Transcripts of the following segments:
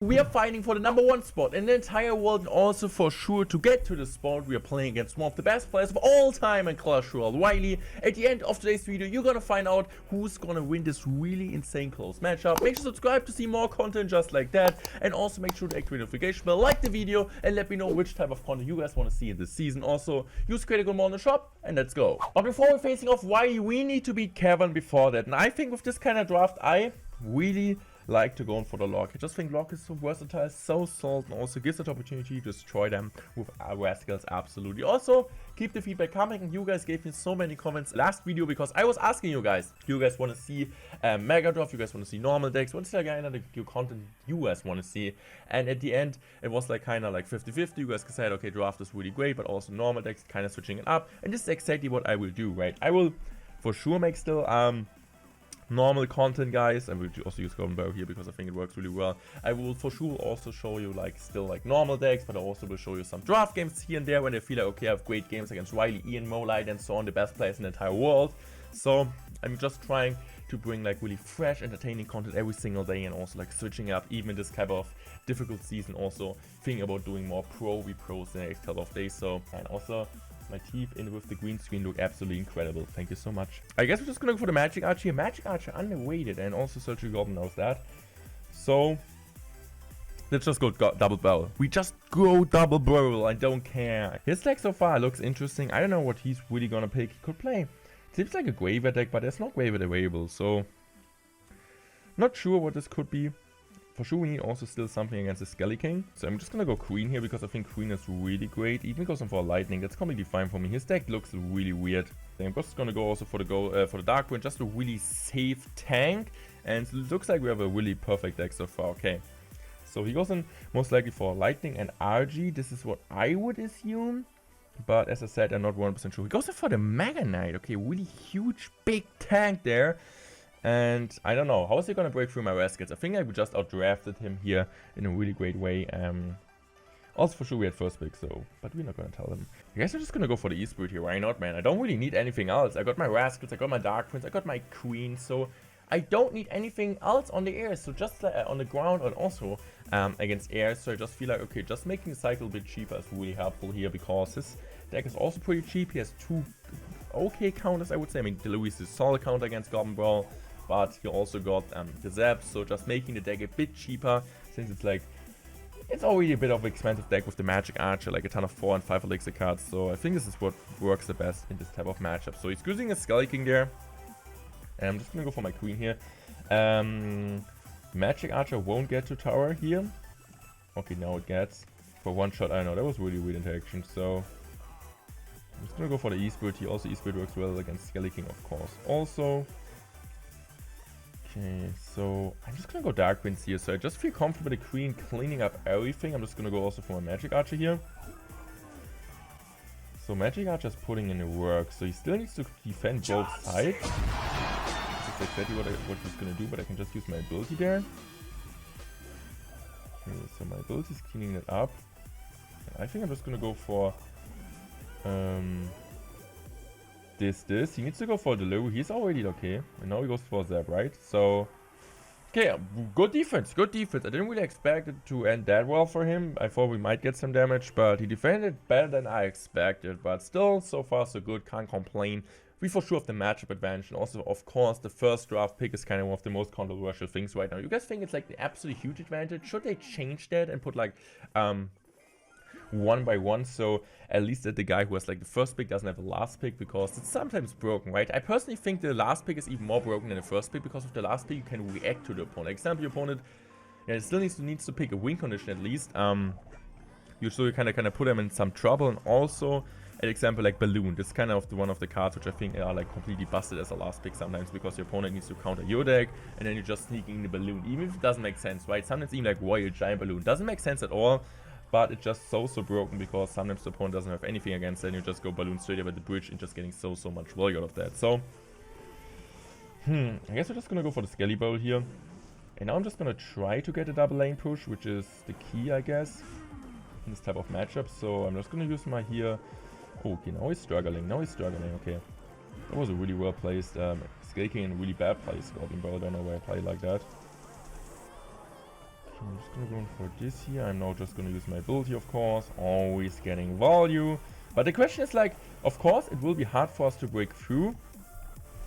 We are fighting for the #1 spot in the entire world, and also for sure to get to this spot we are playing against one of the best players of all time in Clash Royale, Ryley. At the end of today's video you're gonna find out who's gonna win this really insane close matchup. Make sure to subscribe to see more content just like that, and also make sure to activate the notification bell, like the video, and let me know which type of content you guys want to see in this season. Also use critical more in the shop, and let's go. But before we're facing off Ryley, we need to beat Kevin before that, and I think with this kind of draft I really like to go in for the lock. I just think lock is so versatile, so solid, and also gives the opportunity to destroy them with rascals. Absolutely. Also, keep the feedback coming. You guys gave me so many comments last video because I was asking you guys, do you guys want to see mega draft? You guys want to see normal decks? What's the kind of content you guys want to see? And at the end, it was like kind of like 50-50. You guys said, okay, draft is really great, but also normal decks, kind of switching it up. And this is exactly what I will do, right? I will for sure make still normal content, guys. I will also use Golden Barrel here because I think it works really well. I will for sure also show you like still like normal decks, but I also will show you some draft games here and there when I feel like, okay, I have great games against Ryley, Ian, Molite, and so on, the best players in the entire world. So I'm just trying to bring like really fresh, entertaining content every single day, and also like switching up even in this type of difficult season. Also thinking about doing more pros in the next couple of days. So, and also my teeth in with the green screen look absolutely incredible. Thank you so much. I guess we're just gonna go for the Magic Archer here. Magic Archer underrated, and also Surgery Goblin knows that. So let's just go double barrel. We just go double barrel. I don't care. His deck so far looks interesting. I don't know what he's really gonna pick. He could play. Seems like a Graveyard deck, but there's no Graveyard available. So not sure what this could be. For sure we need also still something against the Skelly King. So I'm just gonna go Queen here because I think Queen is really great. Even goes in for Lightning, that's completely fine for me. His deck looks really weird. I'm just gonna go also for the Dark Queen, just a really safe tank. And it looks like we have a really perfect deck so far. Okay. So he goes in most likely for Lightning and RG. This is what I would assume. But as I said, I'm not 100% sure. He goes in for the Mega Knight. Okay, really huge, big tank there. And I don't know, how is he gonna break through my rascals? I think I just outdrafted him here in a really great way. Also for sure we had first pick, so, but we're not gonna tell him. I guess I'm just gonna go for the E-Spirit here, why not, man? I don't really need anything else. I got my rascals, I got my Dark Prince, I got my Queen, so I don't need anything else on the air. So just on the ground, and also against air. So I just feel like, okay, just making the cycle a bit cheaper is really helpful here, because his deck is also pretty cheap. He has two okay counters, I would say. I mean, Louis is a solid counter against Goblin Brawl, but he also got the Zaps, so just making the deck a bit cheaper, since it's like, it's already a bit of an expensive deck with the Magic Archer, like a ton of 4 and 5 elixir cards. So I think this is what works the best in this type of matchup. So he's using a Skelly King there, and I'm just gonna go for my Queen here. Magic Archer won't get to tower here. Okay, now it gets for one shot. I don't know, that was really weird interaction. So I'm just gonna go for the E-Spirit here. Also E-Spirit works well against Skelly King, of course. Also, okay, so I'm just gonna go Dark Prince here. So I just feel comfortable with the Queen cleaning up everything. I'm just gonna go also for my Magic Archer here. So Magic Archer is putting in the work. So he still needs to defend both sides. This is exactly what he's gonna do, but I can just use my ability there. Okay, so my ability is cleaning it up. And I think I'm just gonna go for this. He needs to go for delivery. He's already okay. And now he goes for Zap, right? So, okay, good defense. Good defense. I didn't really expect it to end that well for him. I thought we might get some damage, but he defended better than I expected. But still, so far so good. Can't complain. We for sure have the matchup advantage. And also, of course, the first draft pick is kind of one of the most controversial things right now. You guys think it's like the absolute huge advantage? Should they change that and put like 1 by 1, so at least that the guy who has like the first pick doesn't have the last pick, because it's sometimes broken, right? I personally think the last pick is even more broken than the first pick, because with the last pick you can react to the opponent. Like, example, your opponent, yeah, still needs to pick a win condition at least. You still kind of put them in some trouble. And also, an example like Balloon, this is kind of one of the cards which I think are like completely busted as a last pick sometimes, because your opponent needs to counter your deck, and then you're just sneaking in the Balloon, even if it doesn't make sense, right? Sometimes even like Royale Giant Balloon doesn't make sense at all. But it's just so broken, because sometimes the opponent doesn't have anything against it, and you just go Balloon straight over the bridge and just getting so much value out of that. So, I guess we're just gonna go for the Skelly Bowl here. And now I'm just gonna try to get a double lane push, which is the key, I guess, in this type of matchup. So I'm just gonna use my here. Oh, okay, now he's struggling. Okay. That was a really well placed Skelly King in a really bad place. Goblin Bowl, I don't know why I play like that. I'm just gonna go in for this here. I'm now just gonna use my ability, of course. Always getting value. But the question is like, of course, it will be hard for us to break through.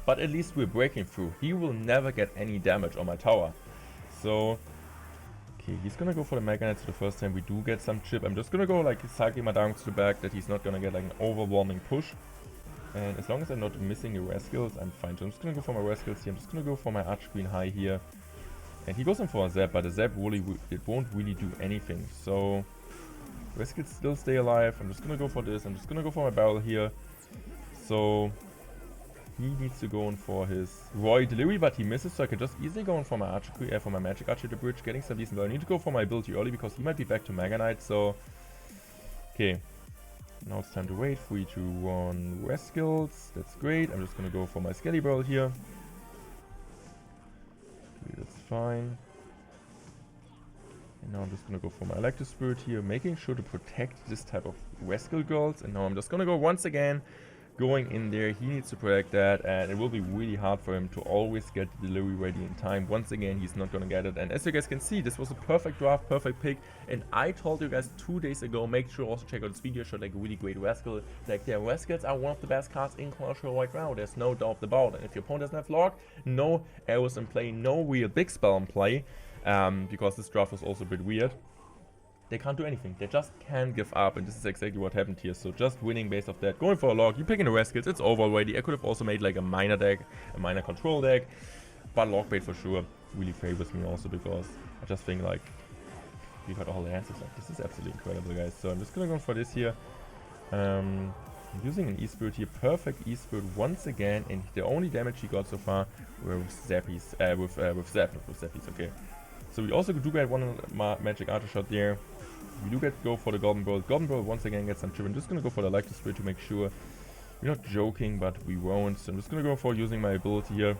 But at least we're breaking through. He will never get any damage on my tower. So, okay, he's gonna go for the Mega Knights the first time we do get some chip. I'm just gonna go like cycling my darks to the back that he's not gonna get like an overwhelming push. And as long as I'm not missing the Rascals, I'm fine. So I'm just gonna go for my Rascals here. I'm just gonna go for my Archqueen High here. And he goes in for a Zap, but the Zap really, it won't really do anything. So, Rascals still stay alive. I'm just gonna go for this. I'm just gonna go for my barrel here. So, he needs to go in for his Royale delivery, but he misses, so I can just easily go in for my for my Magic Archer at the bridge, getting some decent value. I need to go for my ability early because he might be back to Mega Knight, so... Okay. Now it's time to wait. 3, 2, 1, Rascals. That's great. I'm just gonna go for my Skelly Barrel here. Okay, that's fine. And now I'm just gonna go for my Electric Spirit here, making sure to protect this type of Rascal girls. And now I'm just gonna go once again, going in there. He needs to protect that, and it will be really hard for him to always get the delivery ready in time. Once again, he's not gonna get it. And as you guys can see, this was a perfect draft, perfect pick. And I told you guys 2 days ago, make sure also check out this video. Showed like a really great Rascal. Like, the Rascals are one of the best cards in Clash Royale right now. There's no doubt about it. And if your opponent doesn't have Log, no arrows in play, no real big spell in play, because this draft was also a bit weird. They can't do anything. They just can't give up, and this is exactly what happened here. So just winning based off that. Going for a Log, you picking the Rascals, it's over already. I could have also made like a minor deck, a minor control deck, but Log bait for sure really favors me also, because I just think like we got all the answers. Like, this is absolutely incredible, guys. So I'm just gonna go for this here. I'm using an E-Spirit here, perfect E-Spirit once again, and the only damage he got so far were with Zappies, with Zap, not with Zappies, okay. So we also do get one Magic Archer shot there. We do go for the Golden Bolt. Golden Bolt once again gets some chip. I'm just gonna go for the Electric Spirit to make sure. We're not joking, but we won't. So I'm just gonna go for using my ability here.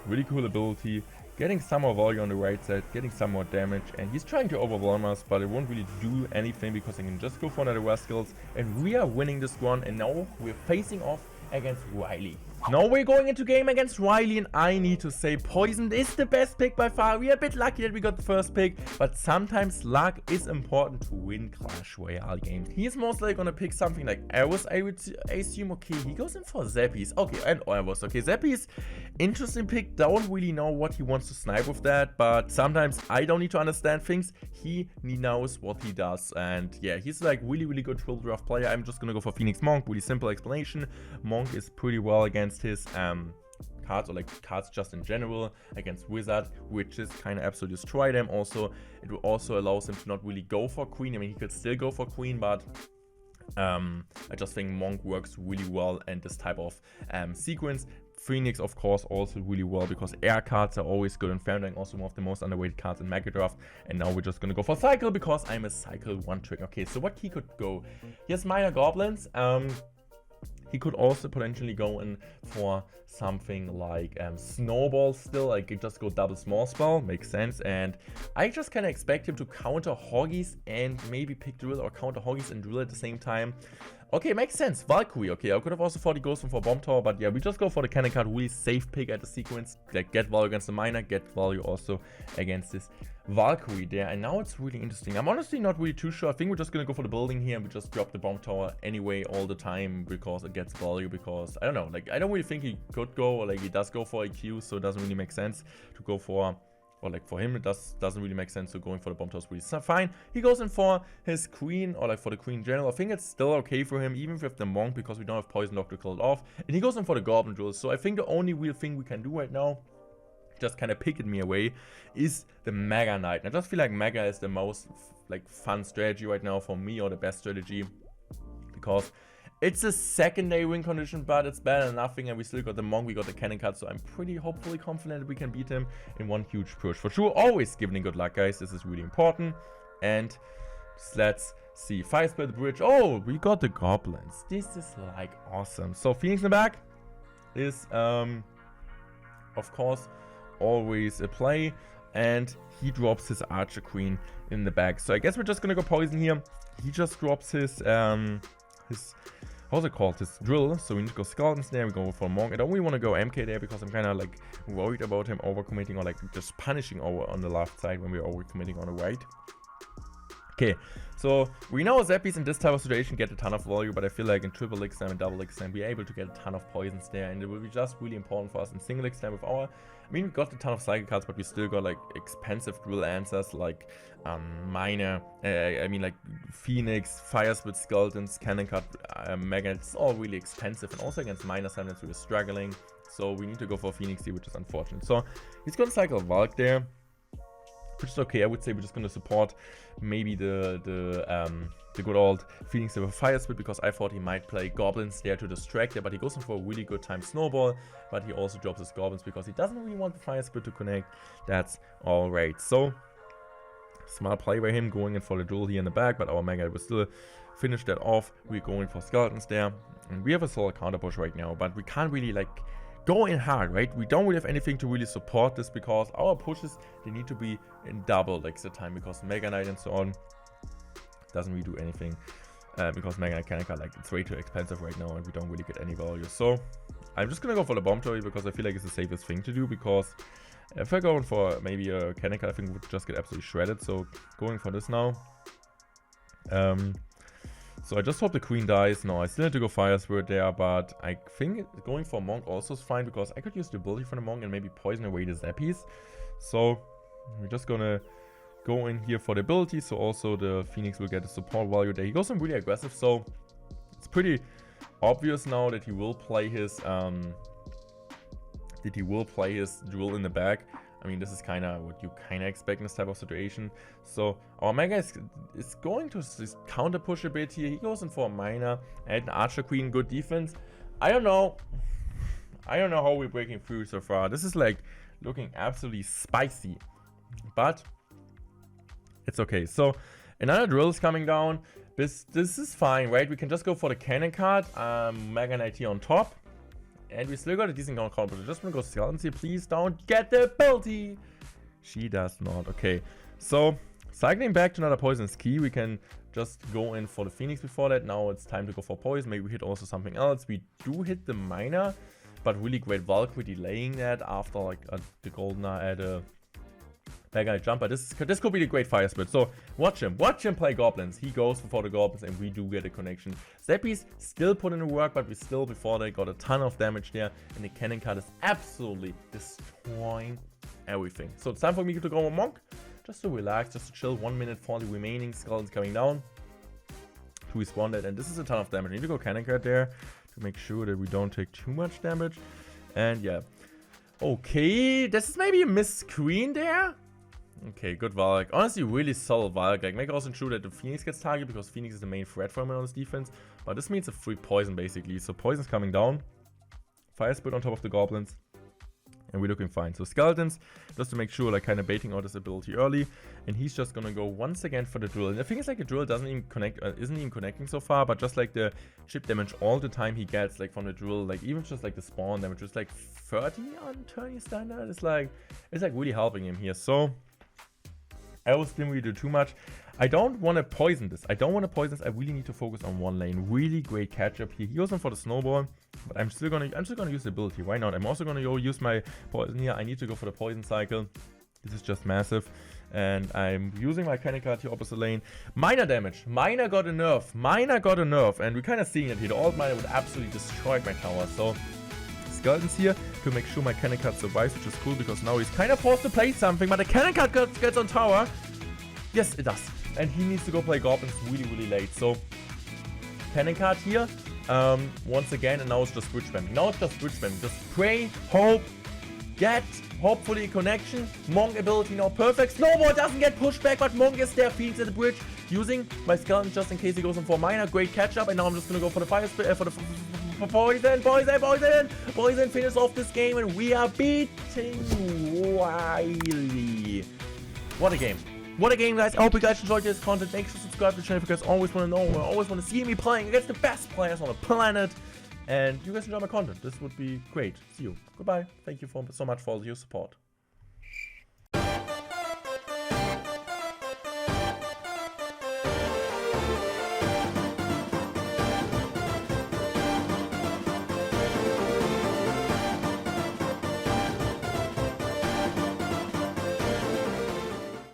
Really cool ability. Getting some more value on the right side, getting some more damage. And he's trying to overwhelm us, but it won't really do anything because I can just go for another Rascals. And we are winning this one. And now we're facing off against Ryley. Now we're going into game against Ryley, and I need to say Poison is the best pick by far. We are a bit lucky that we got the first pick, but sometimes luck is important to win Clash Royale games. He is most likely gonna pick something like Arrows, I would assume. Okay, he goes in for Zappies. Okay, and Arrows. Okay, Zappies, interesting pick. Don't really know what he wants to snipe with that, but sometimes I don't need to understand things. He knows what he does, and yeah, he's like really good triple draft player. I'm just gonna go for Phoenix Monk. Really simple explanation. Monk is pretty well against his cards, or like cards just in general, against Wizard, which is kind of absolutely destroy them. Also, it will also allows him to not really go for Queen. I mean, he could still go for Queen, but I just think Monk works really well in this type of sequence. Phoenix, of course, also really well because air cards are always good, and Foundering also one of the most underrated cards in Mega Draft. And now we're just gonna go for Cycle because I'm a Cycle one trick. Okay, so what he could go? He has Minor Goblins. He could also potentially go in for something like Snowball still. Like, just go double small spell, makes sense. And I just kind of expect him to counter Hoggies and maybe pick Drill, or counter Hoggies and Drill at the same time. Okay, makes sense. Valkyrie, okay, I could have also thought he goes in for Bomb Tower, but yeah, we just go for the cannon card. Really safe pick at the sequence. Like, get value against the Miner, get value also against this Valkyrie there. And now it's really interesting. I'm honestly not really too sure. I think we're just gonna go for the building here, and we just drop the Bomb Tower anyway all the time because it gets value. Because I don't know, like, I don't really think he could go, or like he does go for a Q, so it doesn't really make sense to go for, or like for him it doesn't really make sense to going for the Bomb Tower. Really fine. He goes in for his Queen, or like for the Queen in general. I think it's still okay for him, even with the Monk, because we don't have Poison Lock to kill it off. And he goes in for the Goblin Drill. So I think the only real thing we can do right now, just kind of picked me away, is the Mega Knight. And I just feel like Mega is the most like fun strategy right now for me, or the best strategy, because it's a secondary win condition, but it's better than nothing, and we still got the Monk, we got the cannon card, so I'm pretty hopefully confident that we can beat him in one huge push. For sure, always giving good luck, guys. This is really important. And let's see. Fire Spell the bridge. Oh, we got the Goblins. This is like awesome. So Phoenix in the back is of course always a play, and he drops his Archer Queen in the back. So I guess we're just gonna go Poison here. He just drops his how's it called, his drill. So we need to go skeletons there, we go for Monk. I don't really want to go MK there because I'm kind of like worried about him overcommitting or like just punishing over on the left side when we're overcommitting on the right. Okay, so we know Zappies in this type of situation get a ton of value, but I feel like in triple exam and double exam we're able to get a ton of poisons there, and it will be just really important for us in single exam with our, I mean, we got a ton of cycle cards, but we still got like expensive drill answers like Miner, I mean like Phoenix, Fire Spit, Skeletons, Cannon Cut, Mega. It's all really expensive, and also against Miner sometimes we were struggling, so we need to go for Phoenix here, which is unfortunate. So he's gonna cycle Valk there, which is okay. I would say we're just gonna support maybe the good old Phoenix with a Fire Spit, because I thought he might play Goblins there to distract there, but he goes in for a really good time Snowball, but he also drops his Goblins because he doesn't really want the Fire Spit to connect. That's alright. So smart play by him, going in for the duel here in the back, but our Mega will still finish that off. We're going for Skeletons there, and we have a solid counter push right now, but we can't really like go in hard, right? We don't really have anything to really support this, because our pushes, they need to be in double like the time, because Mega Knight and so on doesn't really do anything, because Mega Knight Cannon Card, like, it's way too expensive right now and we don't really get any value. So I'm just gonna go for the Bomb Toy because I feel like it's the safest thing to do, because if I go for maybe a Cannon Card, I think we would just get absolutely shredded. So going for this now. So I just hope the Queen dies. No, I still need to go Fire Spirit there, but I think going for Monk also is fine, because I could use the ability for the Monk and maybe poison away the Zappies. So we're just gonna go in here for the ability, so also the Phoenix will get a support value there. He goes in really aggressive, so it's pretty obvious now that he will play his duel in the back. I mean, this is kind of what you kind of expect in this type of situation. So our Mega is going to counter push a bit here. He goes in for a Miner and an Archer Queen, good defense. I don't know how we're breaking through so far. This is like looking absolutely spicy, but it's okay. So another drill is coming down. This is fine, right? We can just go for the Cannon card, Mega Knight here on top. And we still got a decent counter, but I just want to go Skeletons here. Please don't get the ability. She does not. Okay, so cycling back to another Poison's Key. We can just go in for the Phoenix before that. Now it's time to go for Poison. Maybe we hit also something else. We do hit the Miner, but really great Valkyrie delaying that after like the Golden at a Mega Jumper. This could be the great Fire Spit. So watch him play Goblins. He goes for the Goblins, and we do get a connection. Zappies still put in the work, but we still, before they got a ton of damage there, and the Cannon card is absolutely destroying everything. So it's time for me to go on Monk, just to relax, just to chill. 1 minute for the remaining Skeletons coming down to respawn that, and this is a ton of damage. I need to go Cannon card there to make sure that we don't take too much damage. And yeah, okay, this is maybe a missed screen there. Okay, good Valk. Honestly, really solid Valk. Like, make also ensure that the Phoenix gets targeted, because Phoenix is the main threat for him on his defense. But this means a free poison, basically. So poison's coming down. Fire Spit on top of the Goblins. And we're looking fine. So Skeletons, just to make sure, like, kind of baiting out his ability early. And he's just gonna go once again for the drill. And the thing is, like, the drill doesn't even connect, isn't even connecting so far. But just like the chip damage all the time he gets, like, from the drill, like, even just like the spawn damage, is like 30 on tourney standard. It's like really helping him here. So I also didn't really do too much. I don't want to poison this. I really need to focus on one lane. Really great catch up here. He goes in for the Snowball, but I'm still gonna use the ability. Why not? I'm also gonna use my poison here. I need to go for the poison cycle. This is just massive. And I'm using my Cannon card here opposite lane. Miner damage. Miner got a nerf. And we're kind of seeing it here. The Alt Miner would absolutely destroy my tower. So Skeletons here to make sure my Cannon card survives, which is cool, because now he's kind of forced to play something, but the Cannon card gets on tower. Yes, it does. And he needs to go play Goblins really late. So Cannon card here once again, and now it's just bridge spamming. Just pray, hope, get hopefully a connection. Monk ability now perfect. Snowball doesn't get pushed back, but Monk is there. Phoenix at the bridge, using my Skeleton just in case he goes in for a Miner. Great catch up, and now I'm just gonna go for the Fire Spit, for the Poison, finish off this game, and we are beating Ryley. What a game, guys. I hope you guys enjoyed this content. Make sure to subscribe to the channel if you guys always want to know, or always want to see me playing against the best players on the planet. And you guys enjoy my content. This would be great. See you. Goodbye. Thank you so much for all your support.